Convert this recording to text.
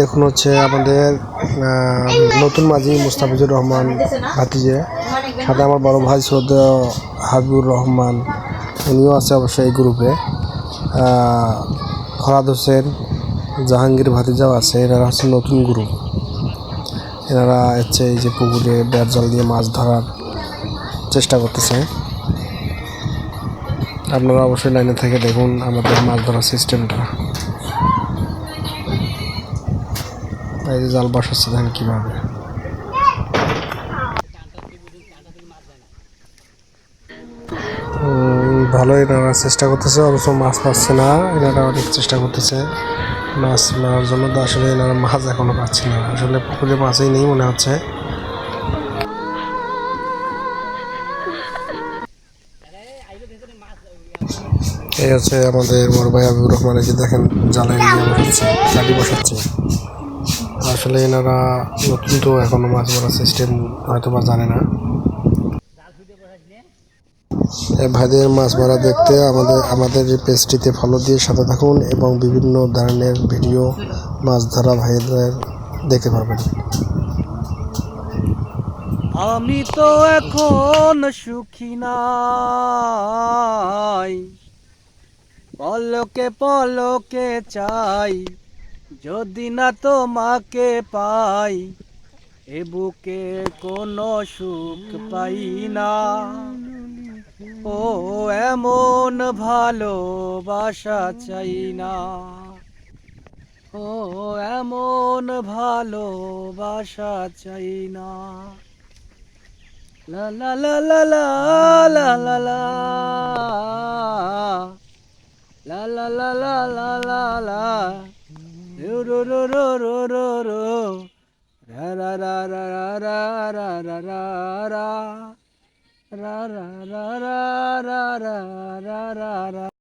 দেখুন হচ্ছে আমাদের নতুন মাঝি মুস্তাফিজুর রহমান ভাতিজে, সাথে আমার বড় ভাই সৈয়দ হাবিবুর রহমান, উনিও আছে অবশ্যই এই গ্রুপে। ফরাদ হোসেন, জাহাঙ্গীর ভাতিজাও আছে। এনারা হচ্ছে নতুন গ্রুপ। এনারা হচ্ছে এই যে পুকুরে বেড় জাল দিয়ে মাছ ধরার চেষ্টা করতেছে। আপনারা অবশ্যই লাইনে থেকে দেখুন আমাদের মাছ ধরার সিস্টেমটা। এই যে জাল বসাচ্ছে দেখেন কীভাবে। ভালোই এনারা চেষ্টা করতেছে, অবশ্য মাছ পাচ্ছে না। এনারা অনেক চেষ্টা করতেছে মাছ মারার জন্য, তো আসলে এনারা মাছ এখনো পাচ্ছে না। আসলে পুকুরে মাছই নেই মনে হচ্ছে। এই হচ্ছে আমাদের বড় ভাই হাবিবুর রহমান, যে দেখেন জালে নিয়ে বসাচ্ছে, কাটি বসাচ্ছে। আসলে এনারা নতুন, তো এখনো মাছ মারার সিস্টেম হয়তো বা জানে না। ভাইদের মাছ মারা দেখতে আমাদের এই পেজটিতে ফলো দিয়ে সাথে থাকুন এবং বিভিন্ন ধরনের ভিডিও মাছ ধরা ভাইদের দেখতে পাবেন। আমি তো এখন সুখী নাই, পলকে পলকে চাই, যদি না তোমাকে পাই, এ বুকে কোনো সুখ পাই না। ও এমন ভালোবাসা চাই না, ও এমন ভালোবাসা চাই না। লা লা লা লা লা লা লা লা লা লা লা লা লা লা লা রো রো রো রো রো রো রো রা রা রা রা রা রা রা রা রা রা রা রা রা রা রা রা রা রা